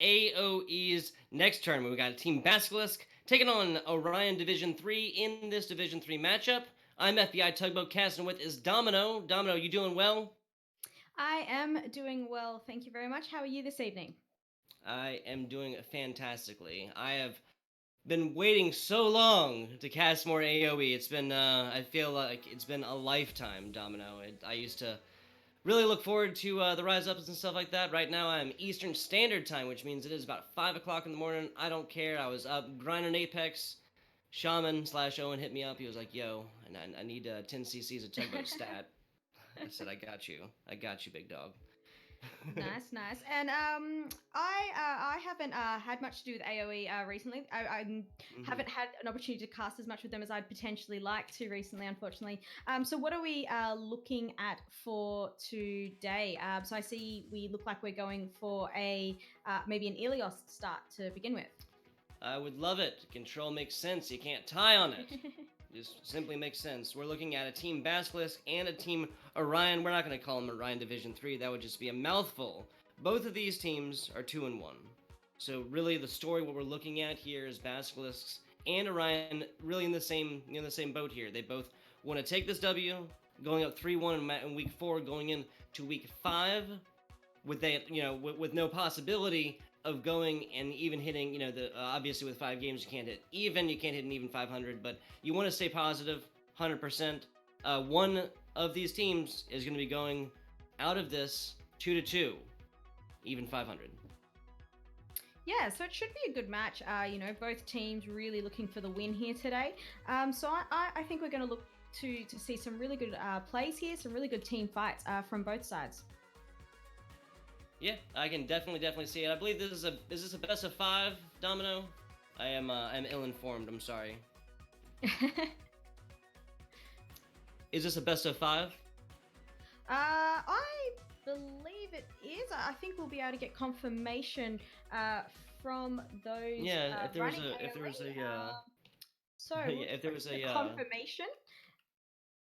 AOE's next tournament. We got Team Basilisk taking on Orion Division 3 in this Division 3 matchup. I'm FBI Tugboat casting with is Domino. Domino, you doing well? I am doing well, thank you very much. How are you this evening? I am doing fantastically. I have been waiting so long to cast more AOE. It's been, I feel like it's been a lifetime, Domino. I used to really look forward to the rise ups and stuff like that. Right now, I'm Eastern Standard Time, which means it is about 5 o'clock in the morning. I don't care. I was up grinding Apex. Shaman slash Owen hit me up. He was like, yo, and I need 10 cc's of tugboat stat. I said, I got you. I got you, big dog. Nice, nice. And I haven't had much to do with AOE recently. I hmm haven't had an opportunity to cast as much with them as I'd potentially like to recently, unfortunately. So what are we looking at for today? So I see we look like we're going for a maybe an Ilios start to begin with. I would love it. Control makes sense. You can't tie on it. Just simply makes sense. We're looking at a Team Basilisk and a Team Orion. We're not going to call them Orion Division 3. That would just be a mouthful. Both of these teams are 2-1. So really the story what we're looking at here is Basilisks and Orion really in the same boat here. They both want to take this W, going up 3-1 in week 4, going into week 5 with with no possibility of going and even hitting, the obviously with 5 games you can't hit an even 500, but you want to stay positive 100%. One of these teams is going to be going out of this 2-2, even 500. Yeah, so it should be a good match. Both teams really looking for the win here today. So I think we're going to look to see some really good plays here, some really good team fights from both sides. Yeah, I can definitely see it. I believe this is a best of 5, Domino. I'm ill informed. I'm sorry. Is this a best of 5? I believe it is. I think we'll be able to get confirmation from those Yeah, running if there was AOE. a So yeah, we'll if just there wait was for the a confirmation.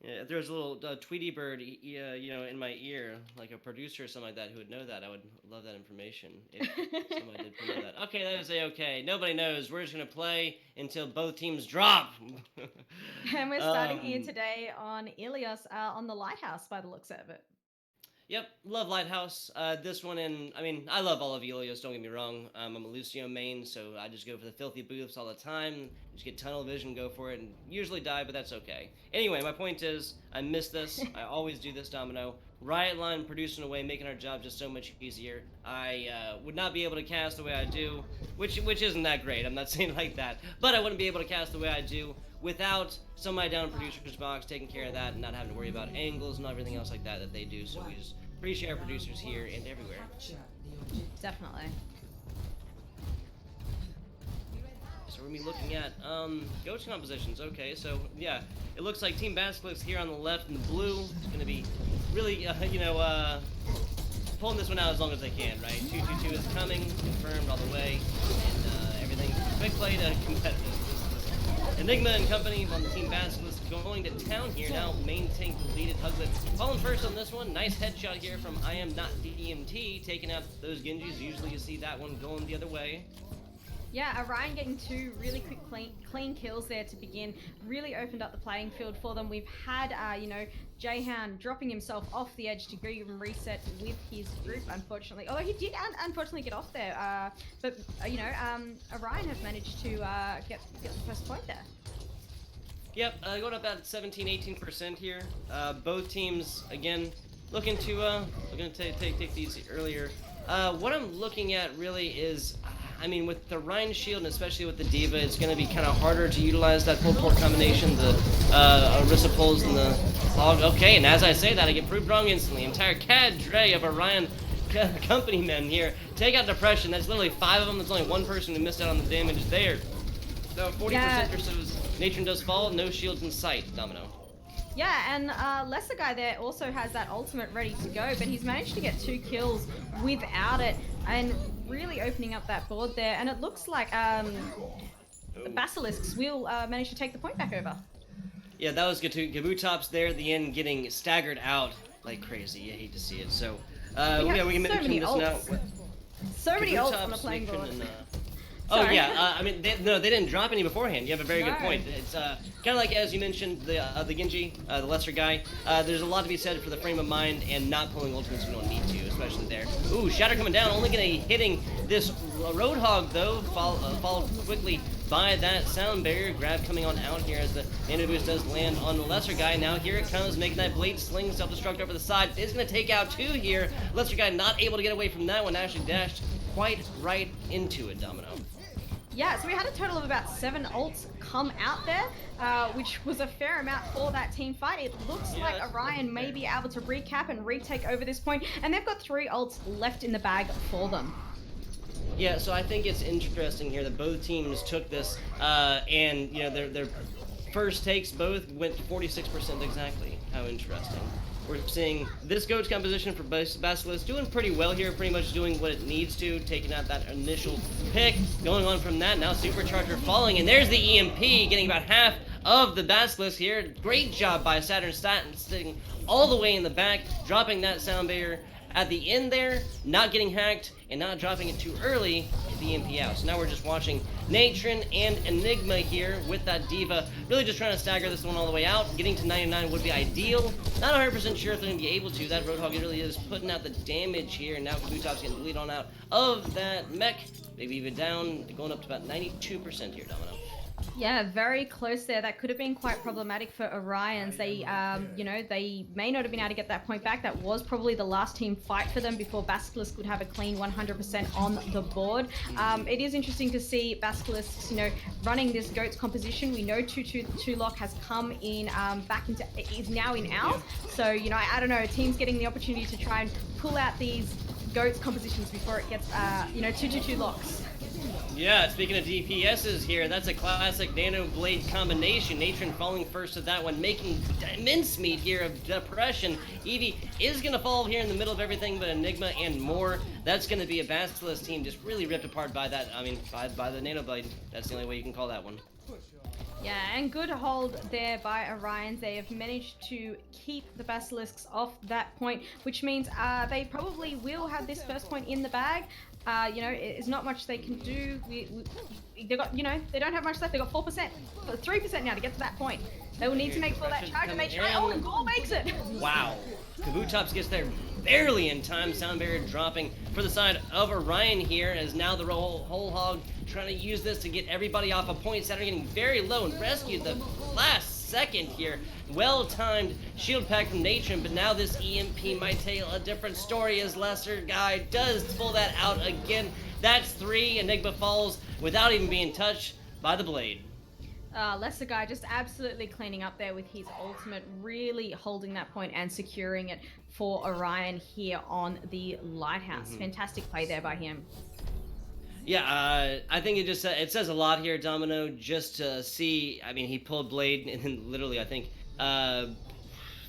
Yeah, if there was a little Tweety bird, you know, in my ear, like a producer or something like that, who would know that, I would love that information if somebody did know that. Okay, that was okay. Nobody knows. We're just gonna play until both teams drop. And we're starting here um, today on Ilios on the Lighthouse by the looks of it. Yep, love Lighthouse. This one, and I mean, I love all of Elios, don't get me wrong. I'm a Lucio main, so I just go for the filthy booths all the time. Just get tunnel vision, go for it, and usually die, but that's okay. Anyway, my point is, I miss this. I always do this, Domino. Riot Line producing away, making our job just so much easier. I would not be able to cast the way I do, which isn't that great. I'm not saying it like that, but I wouldn't be able to cast the way I do without somebody down in producer's box taking care of that and not having to worry about angles and everything else like that that they do. So we just appreciate our producers here and everywhere. Definitely. So we're gonna be looking at coach compositions. Okay, so yeah, it looks like Team Basilisks here on the left in the blue is gonna be really pulling this one out as long as they can, right? 2-2-2 is coming, confirmed all the way, and everything. Quick play to competitive. Enigma and company on the Team Basilisks going to town here now. Main tank deleted. Huglet falling first on this one. Nice headshot here from I Am Not DMT, taking out those Genjis. Usually you see that one going the other way. Yeah, Orion getting two really quick, clean kills there to begin. Really opened up the playing field for them. We've had, Jayhound dropping himself off the edge to even reset with his group, unfortunately. Although he did unfortunately get off there. Orion have managed to get the first point there. Yep, going up about 17-18% here. Both teams, again, looking to take these earlier. What I'm looking at really is, I mean, with the Rhine Shield and especially with the D.Va, it's going to be kind of harder to utilize that full port combination, the Orisa pulls and the log. Okay, and as I say that, I get proved wrong instantly. Entire cadre of Orion company men here take out Depression. That's literally 5 of them. There's only one person who missed out on the damage there. So 40% or so Natron does fall, no shields in sight, Domino. Yeah, and Lesser Guy there also has that ultimate ready to go, but he's managed to get 2 kills without it, and really opening up that board there. And it looks like the Basilisks will manage to take the point back over. Yeah, that was good too. Gabutops there at the end getting staggered out like crazy. You hate to see it. So, we can mention this now. So many ults on the playing board. Oh yeah, I mean, they didn't drop any beforehand. You have a very good point. It's kind of like, as you mentioned, the Genji, the lesser guy. There's a lot to be said for the frame of mind and not pulling ultimates when you don't need to, especially there. Ooh, Shatter coming down, only gonna be hitting this Roadhog though, followed quickly by that sound barrier. Grab coming on out here as the nano boost does land on the lesser guy. Now here it comes, making that blade sling, self-destruct over the side. It's gonna take out 2 here. Lesser guy not able to get away from that one, actually dashed quite right into it, Domino. Yeah, so we had a total of about 7 ults come out there, which was a fair amount for that team fight. It looks like Orion may be able to recap and retake over this point, and they've got 3 ults left in the bag for them. Yeah, so I think it's interesting here that both teams took this, and their first takes both went 46% exactly. How interesting. We're seeing this coach composition for Basilisks doing pretty well here, pretty much doing what it needs to, taking out that initial pick, going on from that, now Supercharger falling, and there's the EMP, getting about half of the Basilisks here. Great job by Saturn Statin, sitting all the way in the back, dropping that sound barrier at the end there, not getting hacked, and not dropping it too early to the EMP out. So now we're just watching Natron and Enigma here with that D.Va, really just trying to stagger this one all the way out. Getting to 99 would be ideal. Not 100% sure if they're going to be able to. That Roadhog really is putting out the damage here, and now Kabutop's getting the lead on out of that mech. Maybe even down, going up to about 92% here, Domino. Yeah, very close there. That could have been quite problematic for Orions. They, they may not have been able to get that point back. That was probably the last team fight for them before Basilisks could have a clean 100% on the board. It is interesting to see Basilisks, running this GOATS composition. We know 2-2-2 lock has come in is now in out. So, I don't know, teams getting the opportunity to try and pull out these GOATS compositions before it gets, 2-2-2 locks. Yeah, speaking of DPSs here, that's a classic Nano Blade combination. Natron falling first to that one, making mincemeat here of Depression. Eevee is going to fall here in the middle of everything but Enigma and more. That's going to be a Basilisk team just really ripped apart by that, by the Nano Blade. That's the only way you can call that one. Yeah, and good hold there by Orion. They have managed to keep the Basilisks off that point, which means they probably will have this first point in the bag. It's not much they can do. They got, they don't have much left. They got 4%, 3% now to get to that point. They will need to make for that charge, and they try. Oh, and Gore makes it. Wow. Kabutops gets there barely in time. Sound barrier dropping for the side of Orion here, as now the whole hog trying to use this to get everybody off a point. Saturn getting very low and rescued the last second here. Well-timed shield pack from Natron, but now this EMP might tell a different story as Lesser Guy does pull that out again. That's 3. Enigma falls without even being touched by the blade. Lesser Guy just absolutely cleaning up there with his ultimate, really holding that point and securing it for Orion here on the Lighthouse. Fantastic play there by him. Yeah, I think it says a lot here, Domino, just to see. I mean, he pulled blade, and then literally, I think,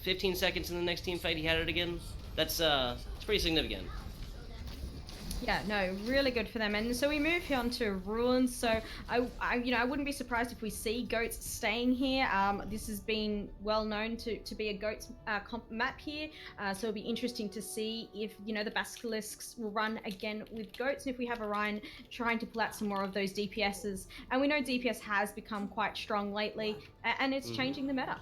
15 seconds in the next team fight, he had it again. It's pretty significant. Yeah, no, really good for them. And so we move on to Ruins. So I wouldn't be surprised if we see goats staying here. This has been well known to be a goats comp map here. So it'll be interesting to see if, the Basilisks will run again with goats, and if we have Orion trying to pull out some more of those DPSs. And we know DPS has become quite strong lately, and it's changing the meta.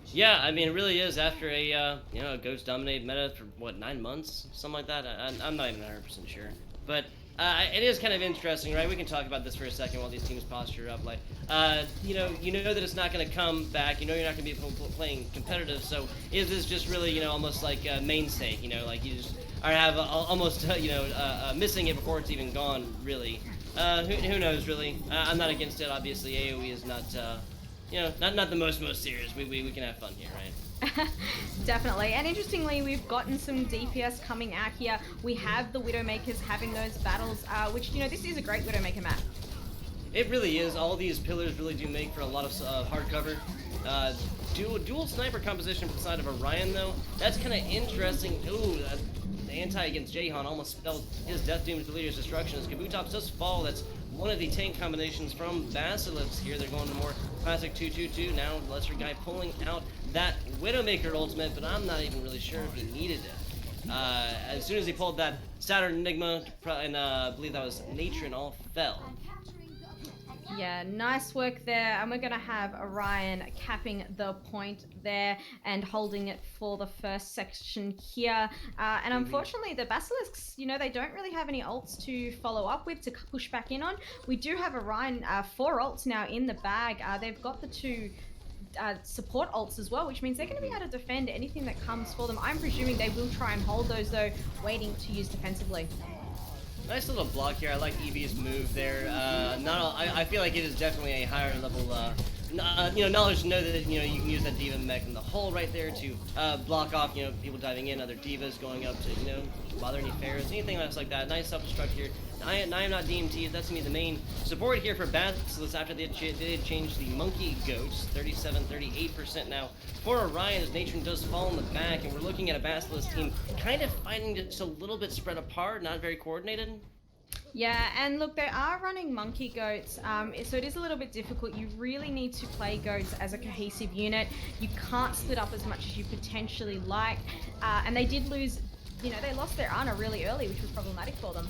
Yeah, I mean, it really is after a Ghost dominated meta for 9 months, something like that. I'm not even 100% sure, but it is kind of interesting, right? We can talk about this for a second while these teams posture up. Like, you know that it's not going to come back. You're not going to be playing competitive. So is this just really, almost like mainstay? Like you just have almost missing it before it's even gone. Really, who knows? Really, I'm not against it. Obviously, AOE is not. Not the most serious. We can have fun here, right? Definitely. And interestingly, we've gotten some DPS coming out here. We have the Widowmakers having those battles, which, this is a great Widowmaker map. It really is. All these pillars really do make for a lot of hard cover. Dual sniper composition from the side of Orion, though. That's kind of interesting. Ooh, the anti against Jahan almost spelled his death doom to Leader's destruction. As Kabutops does fall, that's one of the tank combinations from Basilisks here. They're going to more classic 2-2-2. Now Lesser Guy pulling out that Widowmaker ultimate, but I'm not even really sure if he needed it. As soon as he pulled that Saturn Enigma, and I believe that was Natron, all fell. Yeah, nice work there. And we're going to have Orion capping the point there and holding it for the first section here. And unfortunately, the Basilisks, they don't really have any ults to follow up with to push back in on. We do have Orion 4 ults now in the bag. They've got the 2 support ults as well, which means they're going to be able to defend anything that comes for them. I'm presuming they will try and hold those, though, waiting to use defensively. Nice little block here. I like Eevee's move there. I feel like it is definitely a higher level, knowledge to know that you can use that diva mech in the hole right there to block off people diving in, other divas going up to bother any pharaohs, anything else like that. Nice self-destruct here. I am not DMT. That's gonna be the main support here for Basilisks after they did change the monkey goats. 38% now for Orion as Natron does fall in the back, and we're looking at a Basilisk team kind of fighting just a little bit spread apart, not very coordinated. Yeah, and look, they are running monkey goats, so it is a little bit difficult. You really need to play goats as a cohesive unit. You can't split up as much as you potentially like, and they did lose, they lost their Ana really early, which was problematic for them.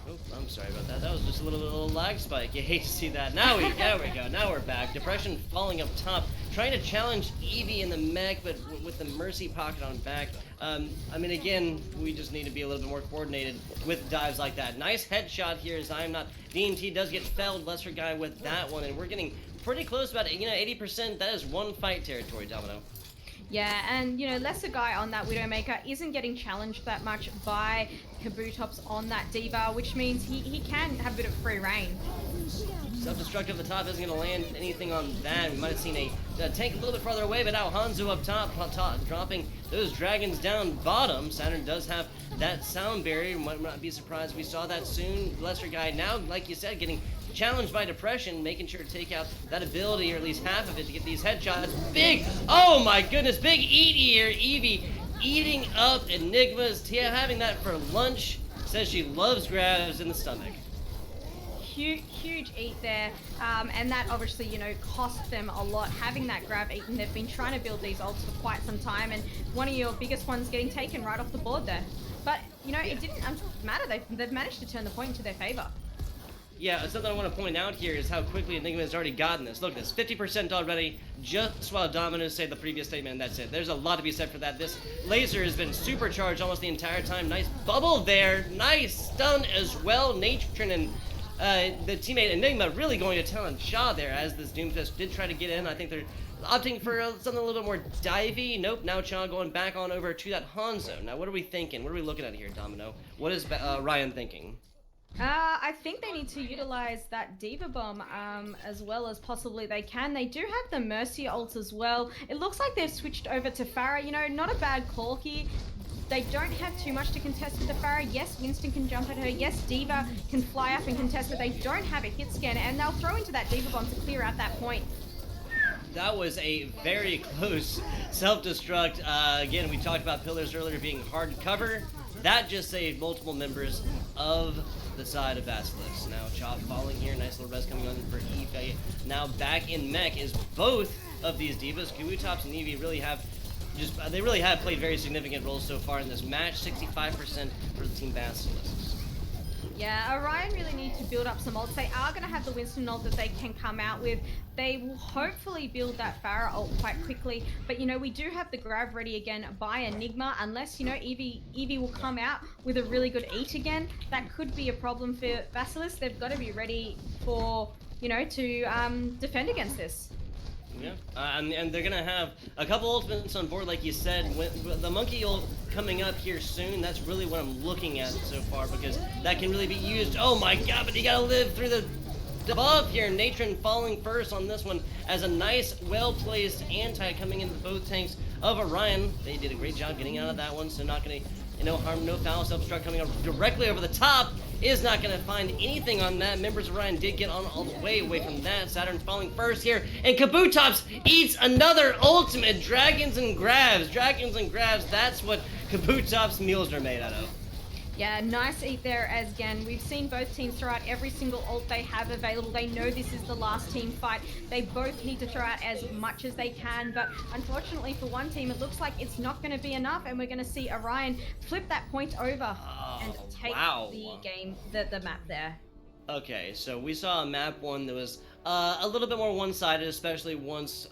Oh, I'm sorry about that. That was just a little lag spike. You hate to see that. There we go. Now we're back. Depression falling up top, trying to challenge Eevee in the mech, but with the Mercy pocket on back. I mean, again, we just need to be a little bit more coordinated with dives like that. Nice headshot here as I am not. DMT does get felled, Lesser Guy with that one, and we're getting pretty close, about 80%. That is one fight territory, Domino. Yeah, and Lesser Guy on that Widowmaker isn't getting challenged that much by Kabutops on that D-Bar, which means he can have a bit of free reign. Self-destruct up the top isn't going to land anything on that. We might have seen a tank a little bit farther away, but now Hanzo up top, dropping those dragons down bottom. Saturn does have that sound barrier. Might not be surprised if we saw that soon. Lesser Guy now, like you said, getting challenged by Depression, making sure to take out that ability, or at least half of it, to get these headshots. Big, oh my goodness, big eat here. Eevee eating up Enigmas, having that for lunch. Says she loves grabs in the stomach. huge eat there, and that obviously cost them a lot having that grab eat, and they've been trying to build these ults for quite some time, and one of your biggest ones getting taken right off the board there. But Yeah. it didn't matter. They've managed to turn the point into their favor. Yeah, something I want to point out here is how quickly Enigma has already gotten this. Look at this, 50% already, just while Domino's said the previous statement, and that's it. There's a lot to be said for that. This laser has been supercharged almost the entire time. Nice bubble there, nice stun as well. Natron and the teammate Enigma really going to town on Shaw there as this Doomfist did try to get in. I think they're opting for something a little bit more divey. Nope, now Shaw going back on over to that Hanzo. Now, what are we thinking? What are we looking at here, Domino? What is Ryan thinking? I think they need to utilize that Diva Bomb as well as possibly they can. They do have the Mercy ult as well. It looks like they've switched over to Pharah. Not a bad call here. They don't have too much to contest with the Pharah. Yes, Winston can jump at her. Yes, Diva can fly up and contest, but they don't have a hit scan, and they'll throw into that Diva Bomb to clear out that point. That was a very close self-destruct. Again, we talked about pillars earlier being hard cover. That just saved multiple members of the side of Basilisks. Now Chop falling here, nice little res coming on for Eevee. Now back in mech is both of these divas. Kabutops and Eevee really have played very significant roles so far in this match. 65% for the team Basilisks. Yeah, Orion really need to build up some ults. They are going to have the Winston ult that they can come out with. They will hopefully build that Pharah ult quite quickly. But, we do have the grab ready again by Enigma. Unless, Eevee will come out with a really good eat again. That could be a problem for Basilisk. They've got to be ready for, to defend against this. Yeah, and they're gonna have a couple ultimates on board, like you said. With the monkey ult coming up here soon, that's really what I'm looking at so far, because that can really be used. Oh my god, but you gotta live through the above here. Natron falling first on this one as a nice, well-placed anti coming into both tanks of Orion. They did a great job getting out of that one, so not gonna, harm, no foul. Self-destruct coming up directly over the top is not going to find anything on that. Members of Orion did get on all the way away from that. Saturn's falling first here, and Kabutops eats another ultimate. Dragons and grabs, that's what Kabutops meals are made out of. Yeah, nice eat there as again. We've seen both teams throw out every single ult they have available. They know this is the last team fight. They both need to throw out as much as they can, but unfortunately for one team, it looks like it's not going to be enough, and we're going to see Orion flip that point over and take the game, the map there. Okay, so we saw a map one that was a little bit more one-sided, especially once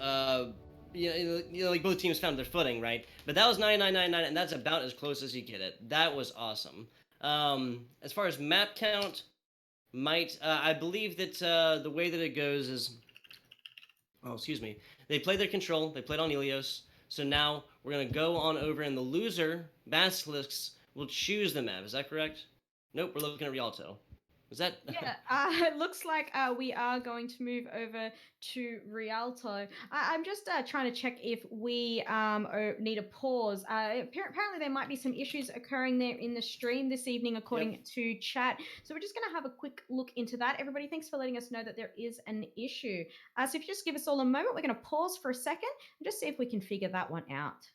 like both teams found their footing, right? But that was 9999, and that's about as close as you get it. That was awesome. As far as map count, I believe that the way that it goes is, they played their control, they played on Helios, so now we're gonna go on over, and the loser, Basilisks, will choose the map. Is that correct? Nope, we're looking at Rialto. Is that? Yeah, it looks like we are going to move over to Rialto. I'm just trying to check if we need a pause. Apparently, there might be some issues occurring there in the stream this evening, according to chat. So we're just going to have a quick look into that. Everybody, thanks for letting us know that there is an issue. So if you just give us all a moment, we're going to pause for a second and just see if we can figure that one out.